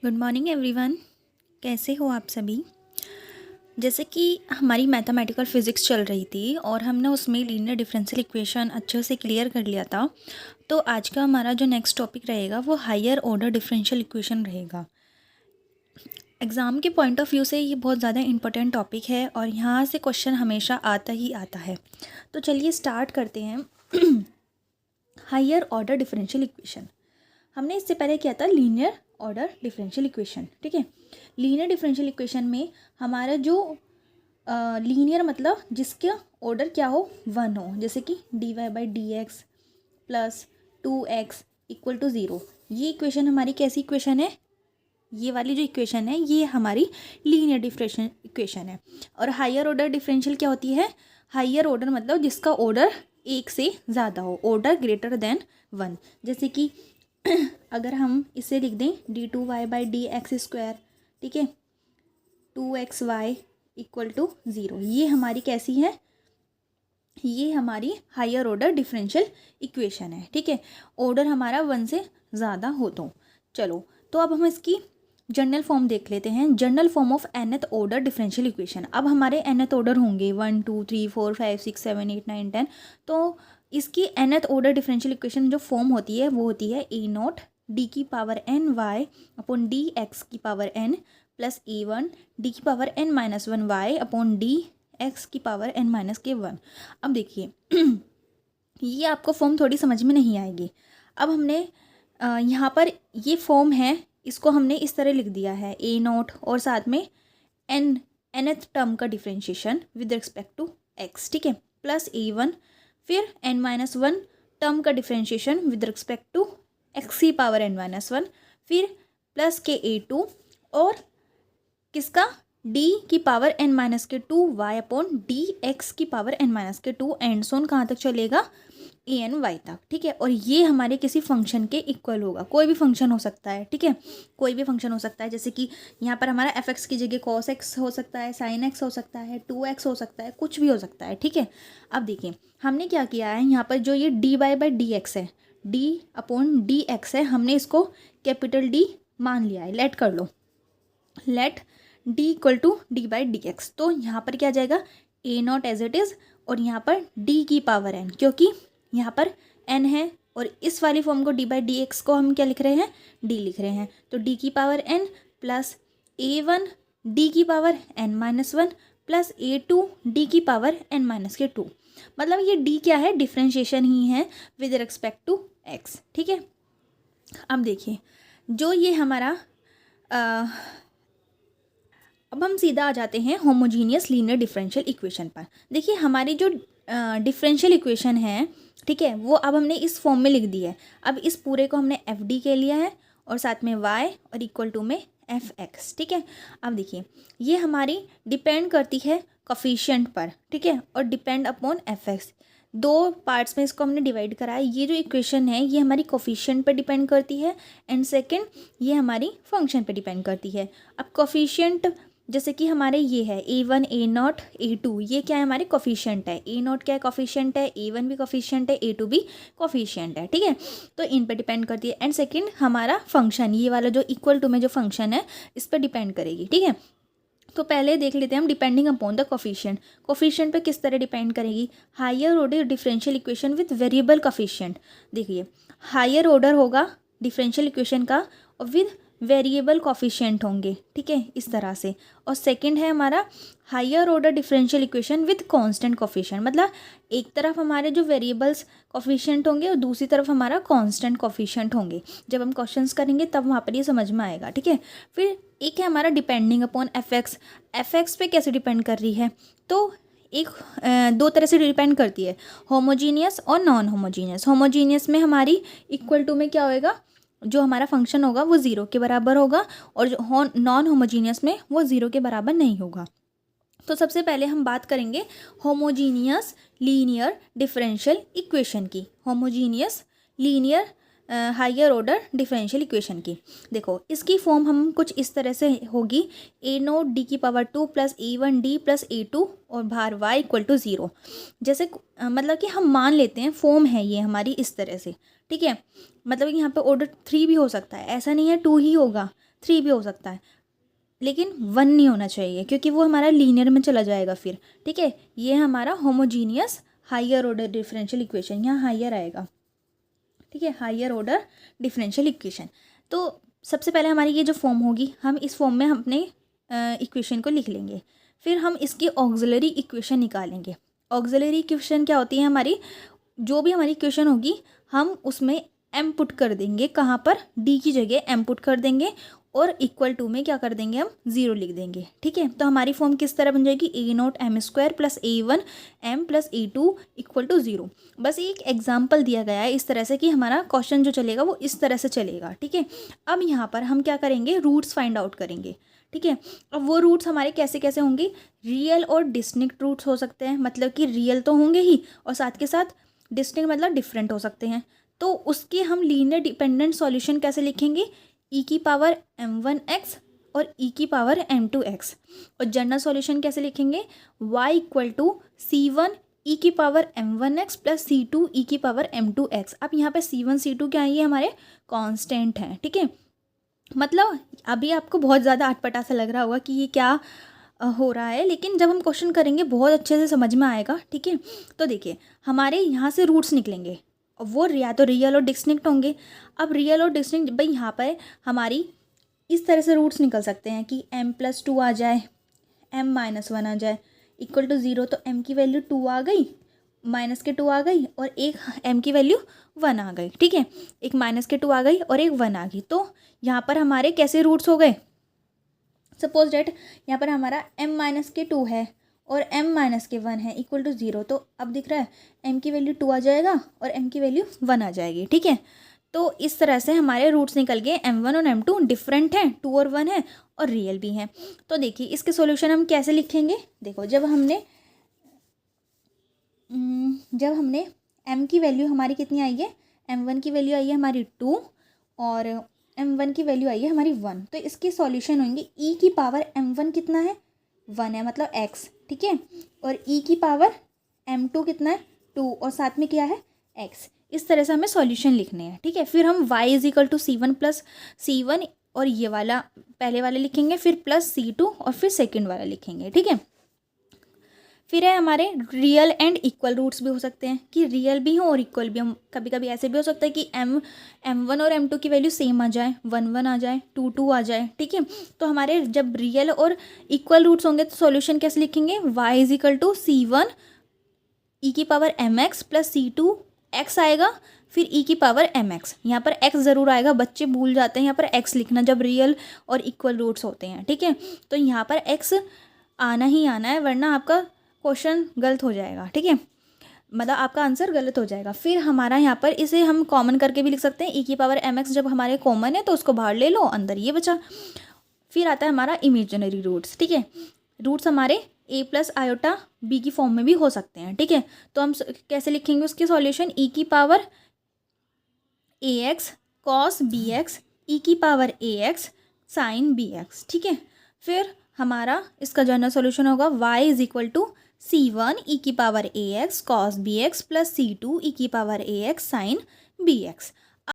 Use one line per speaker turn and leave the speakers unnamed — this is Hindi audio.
Good morning everyone. कैसे हो आप सभी। जैसे कि हमारी मैथमेटिकल फिज़िक्स चल रही थी और हमने उसमें लीनियर डिफरेंशियल इक्वेशन अच्छे से क्लियर कर लिया था। तो आज का हमारा जो नेक्स्ट टॉपिक रहेगा वो हायर ऑर्डर डिफरेंशियल इक्वेशन रहेगा। एग्ज़ाम के पॉइंट ऑफ व्यू से ये बहुत ज़्यादा इंपॉर्टेंट टॉपिक है और यहाँ से क्वेश्चन हमेशा आता ही आता है। तो चलिए स्टार्ट करते हैं। हायर ऑर्डर डिफरेंशियल इक्वेशन हमने इससे पहले किया था लीनियर ऑर्डर डिफरेंशियल इक्वेशन। ठीक है, लीनियर डिफरेंशियल इक्वेशन में हमारा जो लीनियर मतलब जिसका ऑर्डर क्या हो, वन हो, जैसे कि dy/dx plus 2x equal to 0। ये इक्वेशन हमारी कैसी इक्वेशन है, ये वाली जो इक्वेशन है ये हमारी लीनियर डिफरेंशियल इक्वेशन है। और हायर ऑर्डर डिफरेंशियल क्या होती है, हायर ऑर्डर मतलब जिसका ऑर्डर एक से ज़्यादा हो, ऑर्डर ग्रेटर देन वन। जैसे कि अगर हम इसे लिख दें d2y/dx², ठीक है, 2xy इक्वल टू 0, ये हमारी कैसी है, ये हमारी हायर ऑर्डर डिफरेंशियल इक्वेशन है। ठीक है, ऑर्डर हमारा वन से ज़्यादा हो तो। चलो तो अब हम इसकी जनरल फॉर्म देख लेते हैं। General form of nth order differential equation. अब हमारे nth ऑर्डर होंगे 1 2 3 4 5 6 7 8 9 10। तो इसकी nth ऑर्डर डिफरेंशियल इक्वेशन जो फॉर्म होती है वो होती है a0 d की power n y upon D X की power n plus a1 d की power n-1 y upon D X की पावर n-1। अब देखिए ये आपको फॉर्म थोड़ी समझ में नहीं आएगी। अब हमने यहाँ पर ये फॉर्म है, इसको हमने इस तरह लिख दिया है a0 और साथ में nth टर्म का differentiation with respect to x, ठीक है, प्लस a1 फिर n-1 टर्म का differentiation with respect to x की पावर n-1 फिर प्लस के a2 और किसका d की power n-2 y upon D X की पावर n-2 एंड सोन कहाँ तक चलेगा, ए एन वाई तक। ठीक है, और ये हमारे किसी फंक्शन के इक्वल होगा। कोई भी फंक्शन हो सकता है, ठीक है, कोई भी फंक्शन हो सकता है। जैसे कि यहाँ पर हमारा एफ एक्स की जगह कॉस एक्स हो सकता है, साइन एक्स हो सकता है, 2x हो सकता है, कुछ भी हो सकता है। ठीक है, अब देखिए हमने क्या किया है, यहाँ पर जो ये dy/dx है, d अपॉन डी एक्स है, हमने इसको कैपिटल D मान लिया है। लेट कर लो, let d equal to d/dx। तो यहाँ पर क्या आ जाएगा, a0 एज इट इज़ और यहाँ पर d की पावर n, क्योंकि यहाँ पर n है और इस वाली फॉर्म को d/dx को हम क्या लिख रहे हैं, d लिख रहे हैं। तो d की power n plus a1 d की power n-1 plus a2 d की पावर n-2। मतलब ये d क्या है, डिफ्रेंशिएशन ही है विद रिस्पेक्ट टू x। ठीक है, अब देखिए जो ये हमारा अब हम सीधा आ जाते हैं होमोजीनियस लीनियर डिफरेंशियल इक्वेशन पर। देखिए हमारी जो डिफरेंशियल इक्वेशन है, ठीक है, वो अब हमने इस फॉर्म में लिख दी है। अब इस पूरे को हमने एफ डी के लिया है और साथ में y और इक्वल टू में एफ एक्स। ठीक है, अब देखिए ये हमारी डिपेंड करती है कोफिशिएंट पर, ठीक है, और डिपेंड अपॉन एफ एक्स। दो पार्ट्स में इसको हमने डिवाइड करा है। ये जो इक्वेशन है ये हमारी कोफिशिएंट पर डिपेंड करती है एंड सेकंड ये हमारी फंक्शन पर डिपेंड करती है। अब कोफिशिएंट जैसे कि हमारे ये है a1 a0 a2, ये क्या है हमारे कोफिशिएंट है। a0 क्या है, कोफिशिएंट है, a1 भी कोफिशिएंट है, a2 भी कोफिशिएंट है। ठीक है, तो इन पर डिपेंड करती है। एंड सेकंड हमारा फंक्शन, ये वाला जो इक्वल टू में जो फंक्शन है इस पर डिपेंड करेगी। ठीक है, तो पहले देख लेते हैं हम depending upon the coefficient. Coefficient पे किस तरह डिपेंड करेगी, higher order differential equation with variable coefficient. देखिए हायर ऑर्डर होगा डिफरेंशियल इक्वेशन का और विद वेरिएबल कोफिशिएंट होंगे, ठीक है, इस तरह से। और सेकंड है हमारा higher order differential equation with constant coefficient, मतलब एक तरफ हमारे जो वेरिएबल्स कोफिशिएंट होंगे और दूसरी तरफ हमारा कांस्टेंट कोफिशिएंट होंगे। जब हम क्वेश्चंस करेंगे तब वहाँ पर ये समझ में आएगा। ठीक है, फिर एक है हमारा depending upon F x. F x पे कैसे डिपेंड कर रही है, तो एक दो तरह से डिपेंड करती है, होमोजीनियस और नॉन होमोजीनियस। होमोजीनियस में हमारी इक्वल टू में क्या होएगा, जो हमारा फंक्शन होगा वो 0 के बराबर होगा और जो नॉन होमोजीनियस में वो 0 के बराबर नहीं होगा। तो सबसे पहले हम बात करेंगे होमोजीनियस लीनियर डिफरेंशियल इक्वेशन की, homogeneous linear higher order differential equation की। देखो इसकी फॉर्म हम कुछ इस तरह से होगी, a0 d की power 2 plus a1 d plus a2 और भार y इक्वल टू 0। जैसे मतलब कि हम मान लेते हैं फॉर्म है ये हमारी इस तरह से। ठीक है, मतलब यहाँ पे ऑर्डर 3 भी हो सकता है, ऐसा नहीं है 2 ही होगा, 3 भी हो सकता है, लेकिन 1 नहीं होना चाहिए क्योंकि वो हमारा लीनियर में चला जाएगा फिर, ठीक है। ये हमारा homogeneous higher order differential equation, यहाँ हायर आएगा, ठीक है, हायर ऑर्डर डिफरेंशियल इक्वेशन। तो सबसे पहले हमारी ये जो फॉर्म होगी, हम इस फॉर्म में अपने इक्वेशन को लिख लेंगे। फिर हम इसकी ऑक्सिलरी इक्वेशन निकालेंगे। ऑक्सिलरी इक्वेशन क्या होती है हमारी, जो भी हमारी इक्वेशन होगी हम उसमें m पुट कर देंगे, कहाँ पर, d की जगह m पुट कर देंगे और इक्वल टू में क्या कर देंगे, हम 0 लिख देंगे, ठीक है। तो हमारी फॉर्म किस तरह बन जाएगी, a0 m² plus a1 m plus a2 equal to 0। बस एक एग्जाम्पल दिया गया है इस तरह से कि हमारा क्वेश्चन जो चलेगा वो इस तरह से चलेगा, ठीक है। अब यहाँ पर हम क्या करेंगे, रूट्स फाइंड आउट करेंगे, ठीक है। अब वो रूट्स हमारे कैसे कैसे होंगे, रियल और डिस्टिंक्ट रूट्स हो सकते हैं, मतलब कि रियल तो होंगे ही और साथ के साथ डिस्टिंक्ट मतलब डिफरेंट हो सकते हैं। तो उसके हम लीनियर डिपेंडेंट सॉल्यूशन कैसे लिखेंगे, e की पावर m1x और e की पावर m2x। और जनरल सॉल्यूशन कैसे लिखेंगे, y equal to c1 e की power m1x plus c2 e की पावर m2x। अब यहाँ पे c1 c2 क्या है, ये हमारे कांस्टेंट हैं, ठीक है। मतलब अभी आपको बहुत ज़्यादा अटपटा सा लग रहा होगा कि ये क्या हो रहा है, लेकिन जब हम क्वेश्चन करेंगे बहुत अच्छे से समझ में आएगा, ठीक है। तो देखिए हमारे यहाँ से रूट्स निकलेंगे, वो या तो रियल और डिस्टिंक्ट होंगे। अब रियल और डिस्टिंक्ट भाई यहाँ पर हमारी इस तरह से रूट्स निकल सकते हैं कि m+2 आ जाए, m-1 आ जाए इक्वल टू 0। तो m की वैल्यू 2 आ गई, माइनस के 2 आ गई और एक m की वैल्यू 1 आ गई, ठीक है। एक माइनस के 2 आ गई और एक 1 आ गई। तो यहाँ पर हमारे कैसे रूट्स हो गए, सपोज डेट यहाँ पर हमारा m-2 है और m-1 है इक्वल टू 0। तो अब दिख रहा है m की वैल्यू 2 आ जाएगा और m की वैल्यू 1 आ जाएगी, ठीक है। तो इस तरह से हमारे रूट्स निकल गए, m1 और m2 डिफरेंट हैं, 2 और 1 है और रियल भी हैं। तो देखिए इसके सॉल्यूशन हम कैसे लिखेंगे, देखो जब हमने m की वैल्यू हमारी कितनी आई है, m1 की वैल्यू आई है हमारी 2 और m1 की वैल्यू आई है हमारी 1। तो इसके सॉल्यूशन होंगे e की पावर m1 कितना है, 1 है मतलब x, ठीक है। और e की पावर m2 कितना है, 2 और साथ में क्या है, x। इस तरह से हमें सॉल्यूशन लिखने हैं, ठीक है। फिर हम y is equal to c1 plus c1 और ये वाला पहले वाले लिखेंगे, फिर प्लस c2 और फिर सेकेंड वाला लिखेंगे, ठीक है। फिर है हमारे रियल एंड इक्वल रूट्स भी हो सकते हैं कि रियल भी हो और इक्वल भी हो। कभी कभी ऐसे भी हो सकता है कि m1 और m2 की वैल्यू सेम आ जाए, 1 आ जाए, 2 आ जाए, ठीक है। तो हमारे जब रियल और इक्वल रूट्स होंगे तो सॉल्यूशन कैसे लिखेंगे, y is equal to c1 e की power mx plus c2 x आएगा, फिर e की पावर mx। यहाँ पर x ज़रूर आएगा, बच्चे भूल जाते हैं यहाँ पर x लिखना जब रियल और इक्वल रूट्स होते हैं, ठीक है। तो यहाँ पर x आना ही आना है, वरना आपका क्वेश्चन गलत हो जाएगा, ठीक है, मतलब आपका आंसर गलत हो जाएगा। फिर हमारा यहाँ पर इसे हम कॉमन करके भी लिख सकते हैं, e की पावर mx जब हमारे कॉमन है तो उसको बाहर ले लो, अंदर ये बचा। फिर आता है हमारा इमेजिनरी रूट्स, ठीक है। रूट्स हमारे a प्लस आयोटा b की फॉर्म में भी हो सकते हैं, ठीक है। तो हम कैसे लिखेंगे उसके सॉल्यूशन, e की power ax cos bx e की पावर ax sin bx, ठीक है। फिर हमारा इसका जनरल सॉल्यूशन होगा y is equal to c1 e की power ax cos bx plus c2 e की पावर ax sin bx।